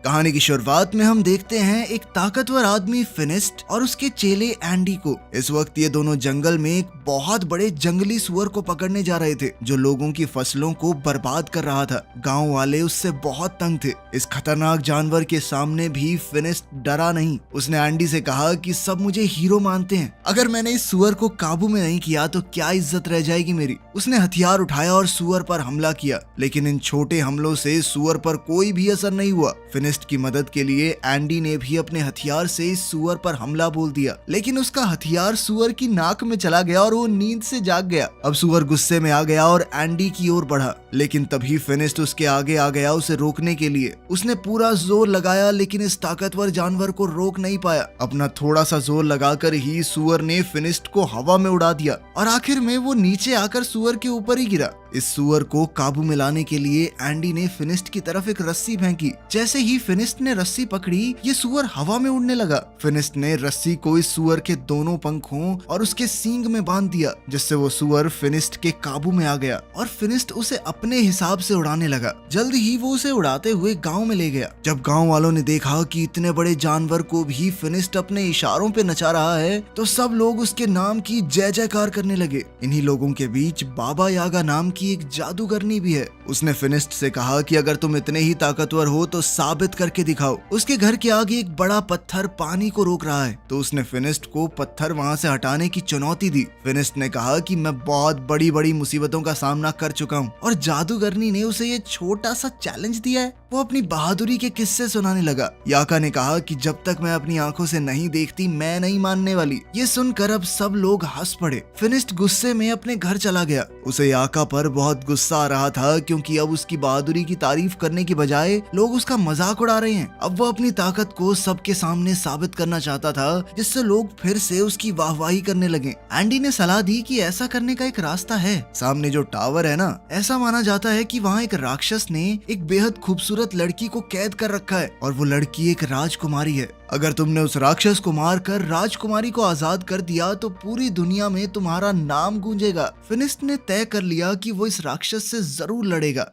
कहानी की शुरुआत में हम देखते हैं एक ताकतवर आदमी फिनिस्ट और उसके चेले एंडी को। इस वक्त ये दोनों जंगल में एक बहुत बड़े जंगली सुअर को पकड़ने जा रहे थे जो लोगों की फसलों को बर्बाद कर रहा था। गांव वाले उससे बहुत तंग थे। इस खतरनाक जानवर के सामने भी फिनिस्ट डरा नहीं। उसने एंडी से कहा कि सब मुझे हीरो मानते हैं, अगर मैंने इस सुअर को काबू में नहीं किया तो क्या इज्जत रह जाएगी मेरी। उसने हथियार उठाया और सुअर पर हमला किया, लेकिन इन छोटे हमलों से सुअर पर कोई भी असर नहीं हुआ। फिनिस्ट की मदद के लिए एंडी ने भी अपने हथियार से इस सुअर पर हमला बोल दिया, लेकिन उसका हथियार सुअर की नाक में चला गया और वो नींद से जाग गया। अब सुअर गुस्से में आ गया और एंडी की ओर बढ़ा, लेकिन तभी फिनिस्ट उसके आगे आ गया उसे रोकने के लिए। उसने पूरा जोर लगाया, लेकिन इस ताकतवर जानवर को रोक नहीं पाया। अपना थोड़ा सा जोर लगाकर ही सुअर ने फिनिस्ट को हवा में उड़ा दिया और आखिर में वो नीचे आकर सुअर के ऊपर ही गिरा। इस सुअर को काबू में लाने के लिए एंडी ने फिनिस्ट की तरफ एक रस्सी फेंकी। जैसे ही फिनिस्ट ने रस्सी पकड़ी, ये सुअर हवा में उड़ने लगा। फिनिस्ट ने रस्सी को इस सुअर के दोनों पंखों और उसके सींग में बांध दिया, जिससे वो सुअर फिनिस्ट के काबू में आ गया और फिनिस्ट उसे अपने हिसाब से उड़ाने लगा। जल्द ही वो उसे उड़ाते हुए गांव में ले गया। जब गांव वालों ने देखा कि इतने बड़े जानवर को भी फिनिस्ट अपने इशारों पे नचा रहा है, तो सब लोग उसके नाम की जय जयकार करने लगे। इन्हीं लोगों के बीच बाबा यागा नाम की एक जादूगरनी भी है। उसने फिनिस्ट से कहा कि अगर तुम इतने ही ताकतवर हो तो साबित करके दिखाओ। उसके घर के आगे एक बड़ा पत्थर पानी को रोक रहा है, तो उसने फिनिस्ट को पत्थर वहां से हटाने की चुनौती दी। फिनिस्ट ने कहा कि मैं बहुत बड़ी बड़ी मुसीबतों का सामना कर चुका हूँ, और जादूगरनी ने उसे ये छोटा सा चैलेंज दिया है। वो अपनी बहादुरी के किस्से सुनाने लगा। याका ने कहा कि जब तक मैं अपनी आंखों से नहीं देखती मैं नहीं मानने वाली। ये सुनकर अब सब लोग हंस पड़े। फिनिस्ट गुस्से में अपने घर चला गया। उसे याका पर बहुत गुस्सा आ रहा था, क्योंकि अब उसकी बहादुरी की तारीफ करने की बजाय लोग उसका मजाक उड़ा रहे हैं। अब वो अपनी ताकत को सबके सामने साबित करना चाहता था, जिससे लोग फिर से उसकी वाहवाही करने लगे। एंडी ने सलाह दी कि ऐसा करने का एक रास्ता है। सामने जो टावर है ना, ऐसा माना जाता है कि वहाँ एक राक्षस ने एक बेहद खूबसूरत लड़की को कैद कर रखा है, और वो लड़की एक राजकुमारी है। अगर तुमने उस राक्षस को मारकर राजकुमारी को आजाद कर दिया तो पूरी दुनिया में तुम्हारा नाम गूंजेगा। फिनिस्ट ने तय कर लिया कि वो इस राक्षस से जरूर लड़ेगा।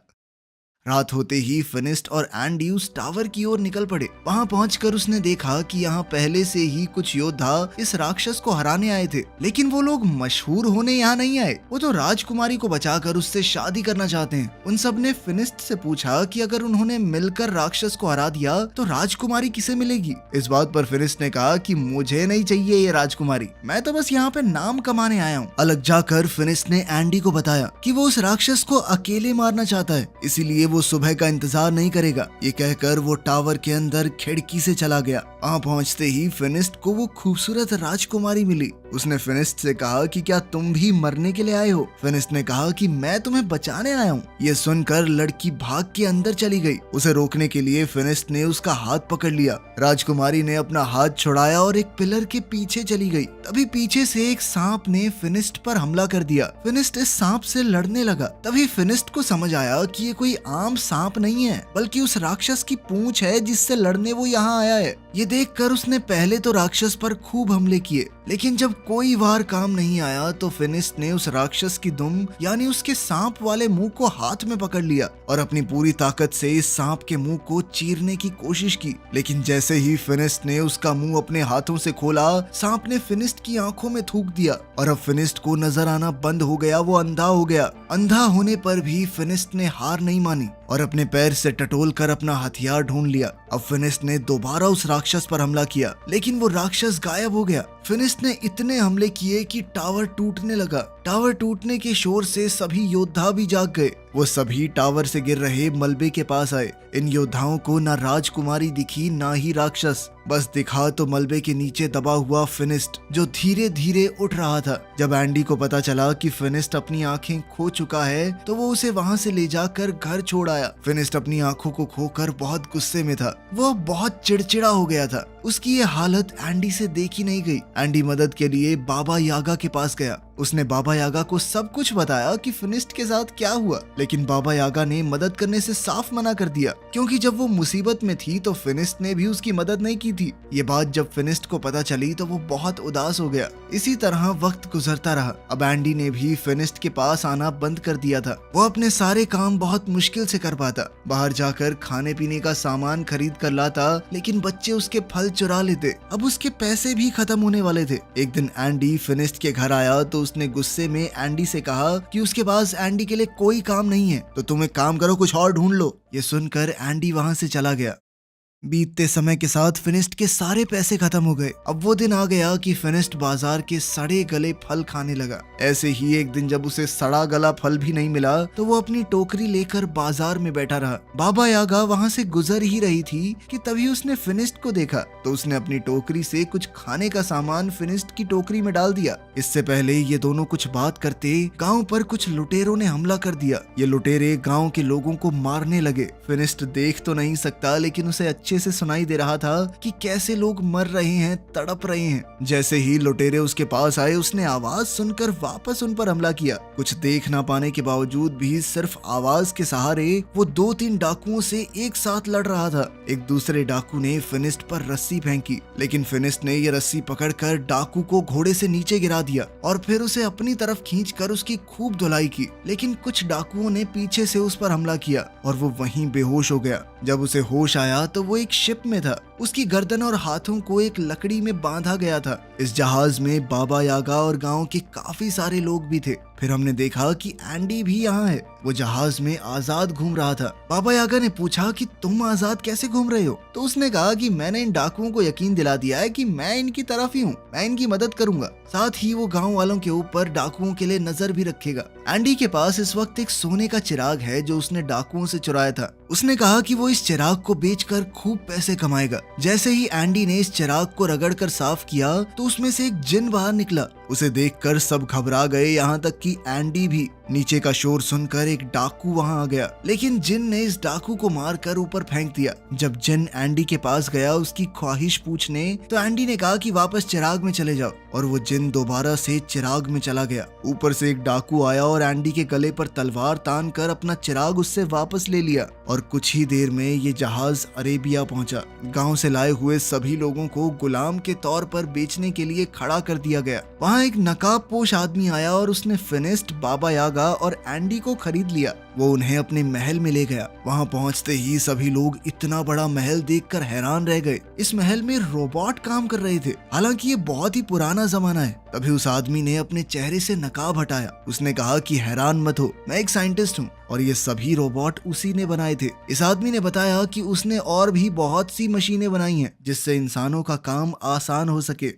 रात होते ही फिनिस्ट और एंडी उस टावर की ओर निकल पड़े। वहां पहुंचकर उसने देखा कि यहाँ पहले से ही कुछ योद्धा इस राक्षस को हराने आए थे, लेकिन वो लोग मशहूर होने यहाँ नहीं आए। वो तो राजकुमारी को बचाकर उससे शादी करना चाहते हैं। उन सब ने फिनिस्ट से पूछा कि अगर उन्होंने मिलकर राक्षस को हरा दिया तो राजकुमारी किसे मिलेगी। इस बात पर फिनिस्ट ने कहा कि मुझे नहीं चाहिए ये राजकुमारी, मैं तो बस यहाँ पे नाम कमाने आया हूँ। अलग जाकर फिनिस्ट ने एंडी को बताया कि वो उस राक्षस को अकेले मारना चाहता है, इसीलिए वो सुबह का इंतजार नहीं करेगा। ये कहकर वो टावर के अंदर खिड़की से चला गया। वहाँ पहुँचते ही फिनिस्ट को वो खूबसूरत राजकुमारी मिली। उसने फिनिस्ट से कहा कि क्या तुम भी मरने के लिए आए हो। फिनिस्ट ने कहा कि मैं तुम्हें बचाने आया हूँ। ये सुनकर लड़की भाग के अंदर चली गई। उसे रोकने के लिए फिनिस्ट ने उसका हाथ पकड़ लिया। राजकुमारी ने अपना हाथ छुड़ाया और एक पिलर के पीछे चली गई। तभी पीछे से एक सांप ने फिनिस्ट पर हमला कर दिया। फिनिस्ट इस सांप से लड़ने लगा। तभी फिनिस्ट को समझ आया कि ये कोई आम सांप नहीं है, बल्कि उस राक्षस की पूंछ है जिससे लड़ने वो यहाँ आया है। ये देखकर उसने पहले तो राक्षस पर खूब हमले किए, लेकिन जब कोई वार काम नहीं आया तो फिनिस्ट ने उस राक्षस की दुम यानी उसके सांप वाले मुंह को हाथ में पकड़ लिया और अपनी पूरी ताकत से इस सांप के मुंह को चीरने की कोशिश की। लेकिन जैसे ही फिनिस्ट ने उसका मुंह अपने हाथों से खोला, सांप ने फिनिस्ट की आंखों में थूक दिया और अब फिनिस्ट को नजर आना बंद हो गया। वो अंधा हो गया। अंधा होने पर भी फिनिस्ट ने हार नहीं मानी और अपने पैर से टटोल कर अपना हथियार ढूंढ लिया। अब फिनिस्ट ने दोबारा उस राक्षस पर हमला किया, लेकिन वो राक्षस गायब हो गया। फिनिस्ट ने इतने हमले किए कि टावर टूटने लगा। टावर टूटने के शोर से सभी योद्धा भी जाग गए। वो सभी टावर से गिर रहे मलबे के पास आए। इन योद्धाओं को ना राजकुमारी दिखी ना ही राक्षस, बस दिखा तो मलबे के नीचे दबा हुआ फिनिस्ट, जो धीरे धीरे उठ रहा था। जब एंडी को पता चला कि फिनिस्ट अपनी आंखें खो चुका है तो वो उसे वहां से ले जाकर घर छोड़ आया। फिनिस्ट अपनी आंखों को खोकर बहुत गुस्से में था। वो बहुत चिड़चिड़ा हो गया था। उसकी ये हालत एंडी से देखी नहीं गई। एंडी मदद के लिए बाबा यागा के पास गया। उसने बाबा यागा को सब कुछ बताया कि फिनिस्ट के साथ क्या हुआ, लेकिन बाबा यागा ने मदद करने से साफ मना कर दिया क्योंकि जब वो मुसीबत में थी तो फिनिस्ट ने भी उसकी मदद नहीं की थी। ये बात जब फिनिस्ट को पता चली तो वो बहुत उदास हो गया। इसी तरह वक्त गुजरता रहा। अब एंडी ने भी फिनिस्ट के पास आना बंद कर दिया था। वो अपने सारे काम बहुत मुश्किल से कर पाता। बाहर जाकर खाने पीने का सामान खरीद कर लाता, लेकिन बच्चे उसके फल चुरा लेते। अब उसके पैसे भी खत्म होने वाले थे। एक दिन एंडी फिनिस्ट के घर आया तो उसने गुस्से में एंडी से कहा कि उसके पास एंडी के लिए कोई काम नहीं है, तो तुम एक काम करो, कुछ और ढूंढ लो। ये सुनकर एंडी वहां से चला गया। बीतते समय के साथ फिनिस्ट के सारे पैसे खत्म हो गए। अब वो दिन आ गया कि फिनिस्ट बाजार के सड़े गले फल खाने लगा। ऐसे ही एक दिन जब उसे सड़ा गला फल भी नहीं मिला तो वो अपनी टोकरी लेकर बाजार में बैठा रहा। बाबा यागा वहां से गुजर ही रही थी कि तभी उसने फिनिस्ट को देखा तो उसने अपनी टोकरी से कुछ खाने का सामान फिनिस्ट की टोकरी में डाल दिया। इससे पहले ये दोनों कुछ बात करते गाँव पर कुछ लुटेरों ने हमला कर दिया। ये लुटेरे गाँव के लोगों को मारने लगे। फिनिस्ट देख तो नहीं सकता, लेकिन उसे अच्छे से सुनाई दे रहा था कि कैसे लोग मर रहे हैं, तड़प रहे हैं। जैसे ही लुटेरे उसके पास आए उसने आवाज सुनकर वापस उन पर हमला किया। कुछ देख ना पाने के बावजूद भी सिर्फ आवाज के सहारे वो 2-3 डाकुओं से एक साथ लड़ रहा था। एक दूसरे डाकू ने फिनिस्ट पर रस्सी फेंकी, लेकिन फिनिस्ट ने ये रस्सी पकड़कर डाकू को घोड़े से नीचे गिरा दिया और फिर उसे अपनी तरफ खींचकर उसकी खूब धुलाई की। लेकिन कुछ डाकुओं ने पीछे से उस पर हमला किया और वो वहीं बेहोश हो गया। जब उसे होश आया तो वो एक शिप में था। उसकी गर्दन और हाथों को एक लकड़ी में बांधा गया था। इस जहाज में बाबा यागा और गांव के काफी सारे लोग भी थे। फिर हमने देखा कि एंडी भी यहाँ है। वो जहाज में आजाद घूम रहा था। बाबा यागा ने पूछा कि तुम आजाद कैसे घूम रहे हो? तो उसने कहा कि मैंने इन डाकुओं को यकीन दिला दिया है कि मैं इनकी तरफ ही हूँ, मैं इनकी मदद करूंगा। साथ ही वो गांव वालों के ऊपर डाकुओं के लिए नजर भी रखेगा। एंडी के पास इस वक्त एक सोने का चिराग है जो उसने डाकुओं से चुराया था। उसने कहा कि वो इस चिराग को बेचकर खूब पैसे कमाएगा। जैसे ही एंडी ने इस चिराग को रगड़कर साफ किया तो उसमें से एक जिन बाहर निकला। उसे देखकर सब घबरा गए, यहाँ तक कि एंडी भी। नीचे का शोर सुनकर एक डाकू वहां आ गया, लेकिन जिन ने इस डाकू को मारकर ऊपर फेंक दिया। जब जिन एंडी के पास गया उसकी ख्वाहिश पूछने तो एंडी ने कहा कि वापस चिराग में चले जाओ, और वो जिन दोबारा से चिराग में चला गया। ऊपर से एक डाकू आया और एंडी के गले पर तलवार तान कर अपना चिराग उससे वापस ले लिया, और कुछ ही देर में ये जहाज अरेबिया पहुंचा। गांव से लाए हुए सभी लोगों को गुलाम के तौर पर बेचने के लिए खड़ा कर दिया गया। वहां एक नकाबपोश आदमी आया और उसने फिनिस्ट, बाबा यागा और एंडी को खरीद लिया। वो उन्हें अपने महल में ले गया। वहां पहुंचते ही सभी लोग इतना बड़ा महल देखकर हैरान रह गए। इस महल में रोबोट काम कर रहे थे, हालांकि ये बहुत ही पुराना जमाना है। तभी उस आदमी ने अपने चेहरे से नकाब हटाया। उसने कहा कि हैरान मत हो, मैं एक साइंटिस्ट हूँ और ये सभी रोबोट उसी ने बनाए थे। इस आदमी ने बताया कि उसने और भी बहुत सी मशीनें बनाई हैं जिससे इंसानों का काम आसान हो सके।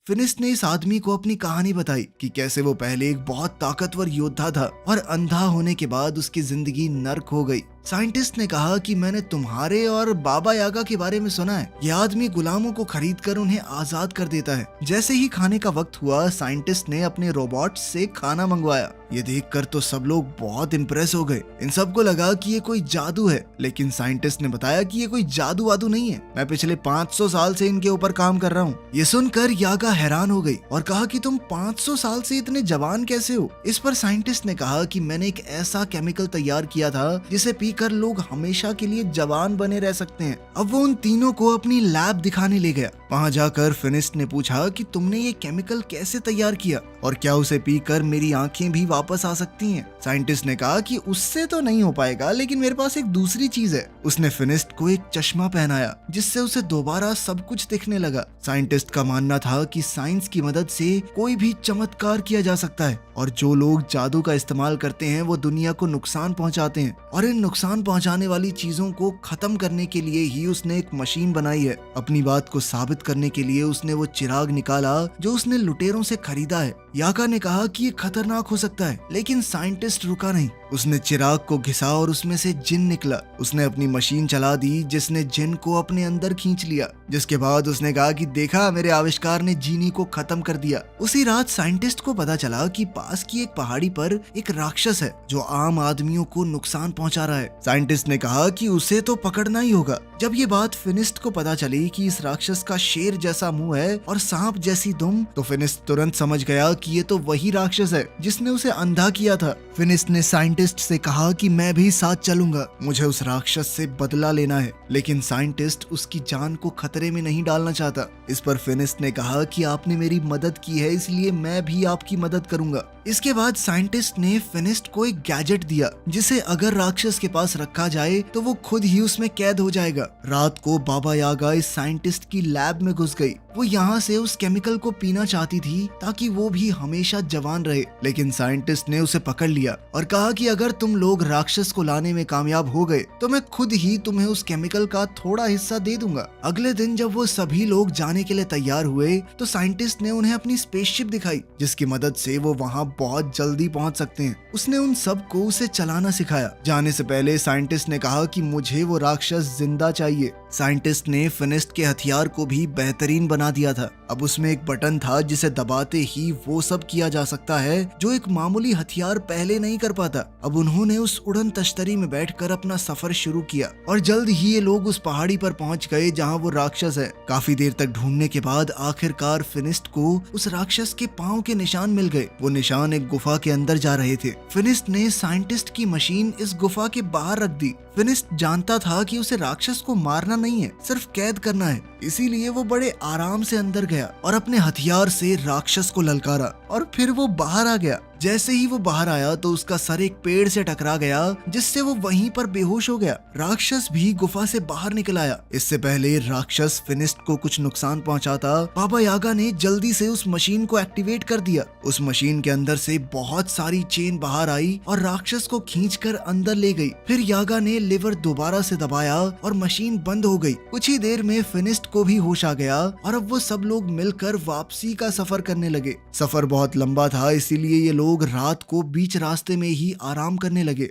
फिनिस्ट ने इस आदमी को अपनी कहानी बताई कि कैसे वो पहले एक बहुत ताकतवर योद्धा था और अंधा होने के बाद उसकी जिंदगी नर्क हो गई। साइंटिस्ट ने कहा कि मैंने तुम्हारे और बाबा यागा के बारे में सुना है। यह आदमी गुलामों को खरीदकर उन्हें आजाद कर देता है। जैसे ही खाने का वक्त हुआ, साइंटिस्ट ने अपने रोबोट से खाना मंगवाया। ये देखकर तो सब लोग बहुत इम्प्रेस हो गए। इन सबको लगा कि ये कोई जादू है, लेकिन साइंटिस्ट ने बताया कि ये कोई जादू वादू नहीं है, मैं पिछले 500 साल से इनके ऊपर काम कर रहा हूँ। ये सुनकर यागा हैरान हो गई और कहा कि तुम 500 साल से इतने जवान कैसे हो? इस पर साइंटिस्ट ने कहा कि मैंने एक ऐसा केमिकल तैयार किया था जिसे पीकर लोग हमेशा के लिए जवान बने रह सकते हैं। अब वो उन तीनों को अपनी लैब दिखाने ले गया। वहां जाकर फिनिस्ट ने पूछा कि तुमने ये केमिकल कैसे तैयार किया और क्या उसे पीकर मेरी आंखें भी वापस आ सकती हैं? साइंटिस्ट ने कहा कि उससे तो नहीं हो पाएगा, लेकिन मेरे पास एक दूसरी चीज है। उसने फिनिस्ट को एक चश्मा पहनाया जिससे उसे दोबारा सब कुछ दिखने लगा। साइंटिस्ट का मानना था कि साइंस की मदद से कोई भी चमत्कार किया जा सकता है, और जो लोग जादू का इस्तेमाल करते हैं वो दुनिया को नुकसान पहुंचाते हैं, और इन नुकसान पहुंचाने वाली चीजों को खत्म करने के लिए ही उसने एक मशीन बनाई है। अपनी बात को साबित करने के लिए उसने वो चिराग निकाला जो उसने लुटेरों से खरीदा है। यागा ने कहा कि ये खतरनाक हो सकता है, लेकिन साइंटिस्ट रुका नहीं। उसने चिराग को घिसा और उसमें से जिन निकला। उसने अपनी मशीन चला दी जिसने जिन को अपने अंदर खींच लिया, जिसके बाद उसने कहा कि देखा, मेरे आविष्कार ने जीनी को खत्म कर दिया। उसी रात साइंटिस्ट को पता चला कि पास की एक पहाड़ी पर एक राक्षस है जो आम आदमियों को नुकसान पहुंचा रहा है। साइंटिस्ट ने कहा कि उसे तो पकड़ना ही होगा। जब ये बात फिनिस्ट को पता चली कि इस राक्षस का शेर जैसा मुंह है और सांप जैसी दुम, तो फिनिस्ट तुरंत समझ गया कि ये तो वही राक्षस है जिसने उसे अंधा किया था। फिनिस्ट ने साइंटिस्ट से कहा कि मैं भी साथ चलूंगा, मुझे उस राक्षस से बदला लेना है। लेकिन साइंटिस्ट उसकी जान को खतरे में नहीं डालना चाहता। इस पर फिनिस्ट ने कहा कि आपने मेरी मदद की है, इसलिए मैं भी आपकी मदद करूंगा। इसके बाद साइंटिस्ट ने फिनिस्ट को एक गैजेट दिया जिसे अगर राक्षस के पास रखा जाए तो वो खुद ही उसमें कैद हो जाएगा। रात को बाबा यागा इस साइंटिस्ट की लैब में घुस गई। वो यहाँ से उस केमिकल को पीना चाहती थी ताकि वो भी हमेशा जवान रहे, लेकिन साइंटिस्ट ने उसे पकड़ लिया और कहा कि अगर तुम लोग राक्षस को लाने में कामयाब हो गए तो मैं खुद ही तुम्हें उस केमिकल का थोड़ा हिस्सा दे दूंगा। अगले दिन जब वो सभी लोग जाने के लिए तैयार हुए तो साइंटिस्ट ने उन्हें अपनी स्पेसशिप दिखाई जिसकी मदद से वो वहाँ बहुत जल्दी पहुँच सकते हैं। उसने उन सबको उसे चलाना सिखाया। जाने से पहले साइंटिस्ट ने कहा कि मुझे वो राक्षस जिंदा चाहिए। साइंटिस्ट ने फिनिस्ट के हथियार को भी बेहतरीन बना दिया था। अब उसमें एक बटन था जिसे दबाते ही वो सब किया जा सकता है जो एक मामूली हथियार पहले नहीं कर पाता। अब उन्होंने उस उड़न तश्तरी में बैठकर अपना सफर शुरू किया और जल्द ही ये लोग उस पहाड़ी पर पहुंच गए जहां वो राक्षस है। काफी देर तक ढूंढने के बाद आखिरकार फिनिस्ट को उस राक्षस के पांव के निशान मिल गए। वो निशान एक गुफा के अंदर जा रहे थे। फिनिस्ट ने साइंटिस्ट की मशीन इस गुफा के बाहर रख दी। फिनिस्ट जानता था कि उसे राक्षस को मारना नहीं है, सिर्फ कैद करना है। इसीलिए वो बड़े आराम से अंदर गया और अपने हथियार से राक्षस को ललकारा और फिर वो बाहर आ गया। जैसे ही वो बाहर आया तो उसका सर एक पेड़ से टकरा गया जिससे वो वहीं पर बेहोश हो गया। राक्षस भी गुफा से बाहर निकल आया। इससे पहले राक्षस फिनिस्ट को कुछ नुकसान पहुंचाता, बाबा यागा ने जल्दी से उस मशीन को एक्टिवेट कर दिया। उस मशीन के अंदर से बहुत सारी चेन बाहर आई और राक्षस को खींचकर अंदर ले गई। फिर यागा ने लिवर दोबारा से दबाया और मशीन बंद हो गई। कुछ ही देर में फिनिस्ट को भी होश आ गया और अब वो सब लोग मिलकर वापसी का सफर करने लगे। सफर बहुत लंबा था, इसीलिए ये लोग रात को बीच रास्ते में ही आराम करने लगे।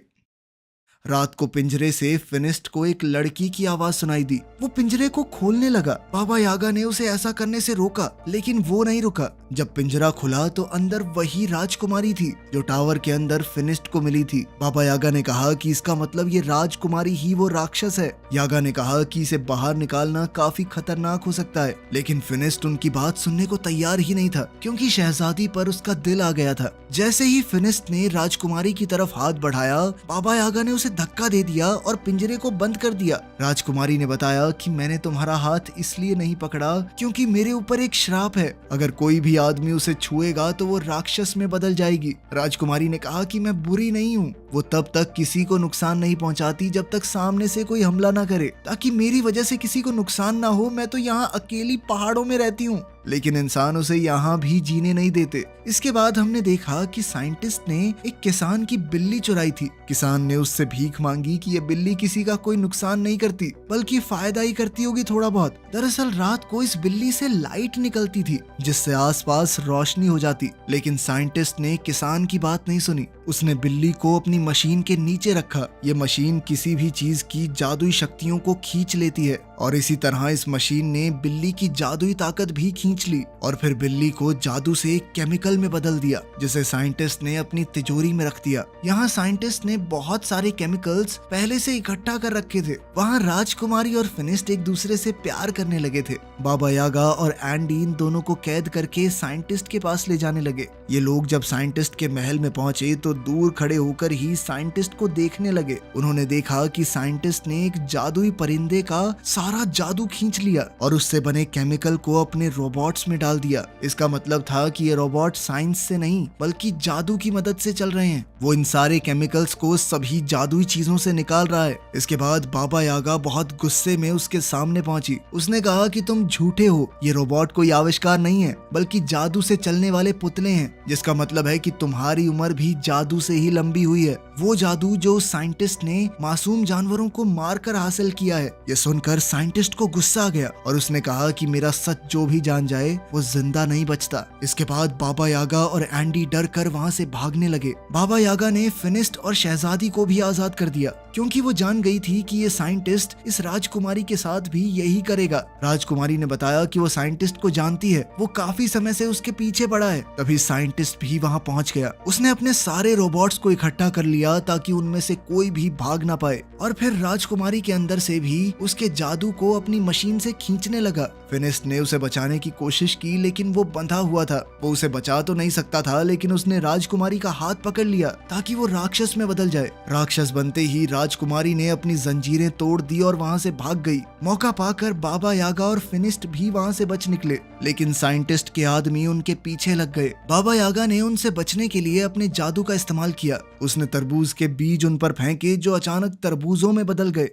रात को पिंजरे से फिनिस्ट को एक लड़की की आवाज सुनाई दी। वो पिंजरे को खोलने लगा। बाबा यागा ने उसे ऐसा करने से रोका, लेकिन वो नहीं रुका। जब पिंजरा खुला तो अंदर वही राजकुमारी थी जो टावर के अंदर फिनिस्ट को मिली थी। बाबा यागा ने कहा कि इसका मतलब ये राजकुमारी ही वो राक्षस है। यागा ने कहा कि इसे बाहर निकालना काफी खतरनाक हो सकता है, लेकिन फिनिस्ट उनकी बात सुनने को तैयार ही नहीं था क्योंकि शहजादी पर उसका दिल आ गया था। जैसे ही फिनिस्ट ने राजकुमारी की तरफ हाथ बढ़ाया, बाबा यागा ने उसे धक्का दे दिया और पिंजरे को बंद कर दिया। राजकुमारी ने बताया कि मैंने तुम्हारा हाथ इसलिए नहीं पकड़ा क्योंकि मेरे ऊपर एक श्राप है। अगर कोई भी आदमी उसे छुएगा तो वो राक्षस में बदल जाएगी। राजकुमारी ने कहा कि मैं बुरी नहीं हूँ। वो तब तक किसी को नुकसान नहीं पहुंचाती जब तक सामने से कोई हमला ना करे, ताकि मेरी वजह से किसी को नुकसान ना हो। मैं तो यहाँ अकेली पहाड़ों में रहती हूँ, लेकिन इंसान उसे यहाँ भी जीने नहीं देते। इसके बाद हमने देखा कि साइंटिस्ट ने एक किसान की बिल्ली चुराई थी। किसान ने उससे भीख मांगी कि ये बिल्ली किसी का कोई नुकसान नहीं करती बल्कि फायदा ही करती होगी थोड़ा बहुत। दरअसल रात को इस बिल्ली से लाइट निकलती थी जिससे आसपास रोशनी हो जाती, लेकिन साइंटिस्ट ने किसान की बात नहीं सुनी। उसने बिल्ली को अपनी मशीन के नीचे रखा। ये मशीन किसी भी चीज की जादुई शक्तियों को खींच लेती है और इसी तरह इस मशीन ने बिल्ली की जादुई ताकत भी खींच ली और फिर बिल्ली को जादू से एक केमिकल में बदल दिया जिसे साइंटिस्ट ने अपनी तिजोरी में रख दिया। यहाँ साइंटिस्ट ने बहुत सारे केमिकल्स पहले से इकट्ठा कर रखे थे। वहाँ राजकुमारी और फिनिस्ट एक दूसरे से प्यार करने लगे थे। बाबा यागा और एंडी इन दोनों को कैद करके साइंटिस्ट के पास ले जाने लगे। ये लोग जब साइंटिस्ट के महल में पहुंचे तो दूर खड़े होकर ही साइंटिस्ट को देखने लगे। उन्होंने देखा कि साइंटिस्ट ने एक जादुई परिंदे का सारा जादू खींच लिया और उससे बने केमिकल को अपने रोबोट्स में डाल दिया। इसका मतलब था कि ये रोबोट साइंस से नहीं बल्कि जादू की मदद से चल रहे हैं। वो इन सारे केमिकल्स को सभी जादुई चीजों से निकाल रहा है। इसके बाद बाबा यागा बहुत गुस्से में उसके सामने पहुंची। उसने कहा कि तुम झूठे हो, ये रोबोट कोई आविष्कार नहीं है बल्कि जादू से चलने वाले पुतले हैं, जिसका मतलब है कि तुम्हारी उम्र भी जादू से ही लंबी हुई है। वो जादू जो साइंटिस्ट ने मासूम जानवरों को मारकर हासिल किया है। ये सुनकर साइंटिस्ट को गुस्सा आ गया और उसने कहा कि मेरा सच जो भी जान जाए वो जिंदा नहीं बचता। इसके बाद बाबा यागा और एंडी डर कर वहाँ से भागने लगे। बाबा यागा ने फिनिस्ट और शहजादी को भी आजाद कर दिया क्योंकि वो जान गई थी कि ये साइंटिस्ट इस राजकुमारी के साथ भी यही करेगा। राजकुमारी ने बताया कि वो साइंटिस्ट को जानती है, वो काफी समय से उसके पीछे पड़ा है। तभी साइंटिस्ट भी वहाँ पहुँच गया। उसने अपने सारे रोबोट्स को इकट्ठा कर लिया ताकि उनमें से कोई भी भाग ना पाए, और फिर राजकुमारी के अंदर से भी उसके जादू को अपनी मशीन से खींचने लगा। फिनिस्ट ने उसे बचाने की कोशिश की, लेकिन वो बंधा हुआ था। वो उसे बचा तो नहीं सकता था, लेकिन उसने राजकुमारी का हाथ पकड़ लिया ताकि वो राक्षस में बदल जाए। राक्षस बनते ही राजकुमारी ने अपनी जंजीरें तोड़ दी और वहाँ से भाग गई। मौका पाकर बाबा यागा और फिनिस्ट भी वहाँ से बच निकले, लेकिन साइंटिस्ट के आदमी उनके पीछे लग गए। बाबा यागा ने उनसे बचने के लिए अपने जादू का इस्तेमाल किया। उसने तरबूज के बीज उन पर फेंके जो अचानक तरबूजों में बदल गए।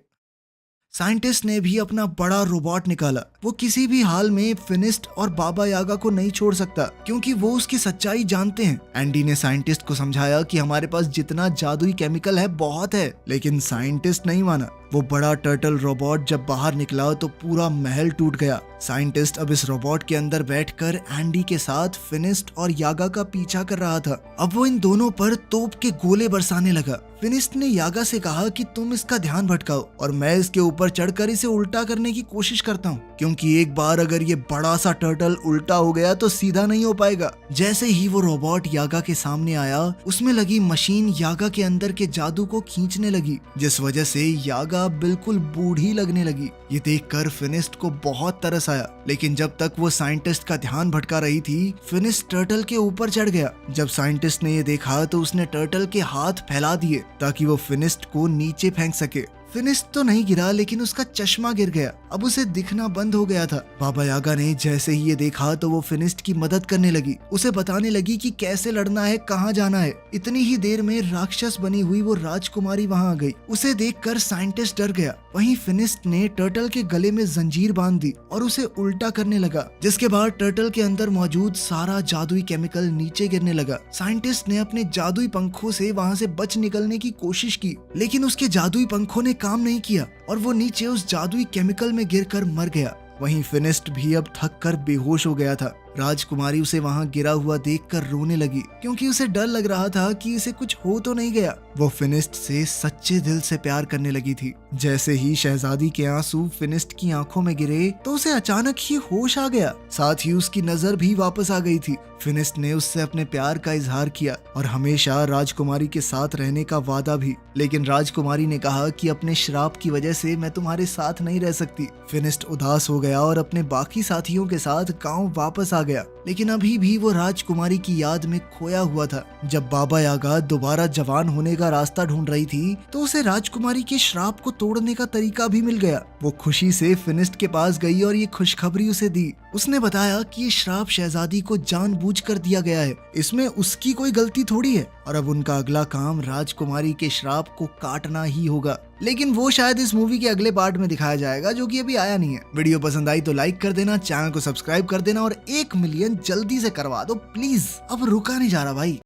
साइंटिस्ट ने भी अपना बड़ा रोबोट निकाला। वो किसी भी हाल में फिनिस्ट और बाबा यागा को नहीं छोड़ सकता, क्योंकि वो उसकी सच्चाई जानते हैं। एंडी ने साइंटिस्ट को समझाया कि हमारे पास जितना जादुई केमिकल है बहुत है, लेकिन साइंटिस्ट नहीं माना। वो बड़ा टर्टल रोबोट जब बाहर निकला तो पूरा महल टूट गया। साइंटिस्ट अब इस रोबोट के अंदर बैठकर एंडी के साथ फिनिस्ट और यागा का पीछा कर रहा था। अब वो इन दोनों पर तोप के गोले बरसाने लगा। फिनिस्ट ने यागा से कहा कि तुम इसका ध्यान भटकाओ और मैं इसके ऊपर चढ़कर इसे उल्टा करने की कोशिश करता हूँ, क्योंकि एक बार अगर ये बड़ा सा टर्टल उल्टा हो गया तो सीधा नहीं हो पाएगा। जैसे ही वो रोबोट यागा के सामने आया, उसमें लगी मशीन यागा के अंदर के जादू को खींचने लगी, जिस वजह से यागा बिल्कुल बूढ़ी लगने लगी। ये देखकर फिनिस्ट को बहुत तरस आया, लेकिन जब तक वो साइंटिस्ट का ध्यान भटका रही थी, फिनिस्ट टर्टल के ऊपर चढ़ गया। जब साइंटिस्ट ने ये देखा तो उसने टर्टल के हाथ फैला दिए ताकि वो फिनिस्ट को नीचे फेंक सके। फिनिस्ट तो नहीं गिरा, लेकिन उसका चश्मा गिर गया। अब उसे दिखना बंद हो गया था। बाबा यागा ने जैसे ही ये देखा तो वो फिनिस्ट की मदद करने लगी, उसे बताने लगी कि कैसे लड़ना है, कहाँ जाना है। इतनी ही देर में राक्षस बनी हुई वो राजकुमारी वहाँ आ गई। उसे देखकर साइंटिस्ट डर गया। वहीं फिनिस्ट ने टर्टल के गले में जंजीर बांध दी और उसे उल्टा करने लगा, जिसके बाद टर्टल के अंदर मौजूद सारा जादुई केमिकल नीचे गिरने लगा। साइंटिस्ट ने अपने जादुई पंखों से वहाँ से बच निकलने की कोशिश की, लेकिन उसके जादुई पंखों ने काम नहीं किया और वो नीचे उस जादुई केमिकल में गिरकर मर गया। वहीं फिनिस्ट भी अब थक कर बेहोश हो गया था। राजकुमारी उसे वहां गिरा हुआ देखकर रोने लगी, क्योंकि उसे डर लग रहा था कि इसे कुछ हो तो नहीं गया। वो फिनिस्ट से सच्चे दिल से प्यार करने लगी थी। जैसे ही शहजादी के आंसू फिनिस्ट की आंखों में गिरे तो उसे अचानक ही होश आ गया, साथ ही उसकी नजर भी वापस आ गई थी। फिनिस्ट ने उससे अपने प्यार का इजहार किया और हमेशा राजकुमारी के साथ रहने का वादा भी, लेकिन राजकुमारी ने कहा कि अपने श्राप की वजह से मैं तुम्हारे साथ नहीं रह सकती। फिनिस्ट उदास हो गया और अपने बाकी साथियों के साथ गांव वापस आ गया, लेकिन अभी भी वो राजकुमारी की याद में खोया हुआ था। जब बाबा यागा दोबारा जवान होने का रास्ता ढूंढ रही थी तो उसे राजकुमारी के श्राप को तोड़ने का तरीका भी मिल गया। वो खुशी से फिनिस्ट के पास गई और ये खुशखबरी उसे दी। उसने बताया कि ये श्राप शहजादी को जानबूझकर दिया गया है, इसमें उसकी कोई गलती थोड़ी है, और अब उनका अगला काम राजकुमारी के श्राप को काटना ही होगा। लेकिन वो शायद इस मूवी के अगले पार्ट में दिखाया जाएगा, जो कि अभी आया नहीं है। वीडियो पसंद आई तो लाइक कर देना, चैनल को सब्सक्राइब कर देना और 1 मिलियन जल्दी से करवा दो प्लीज। अब रुका नहीं जा रहा भाई।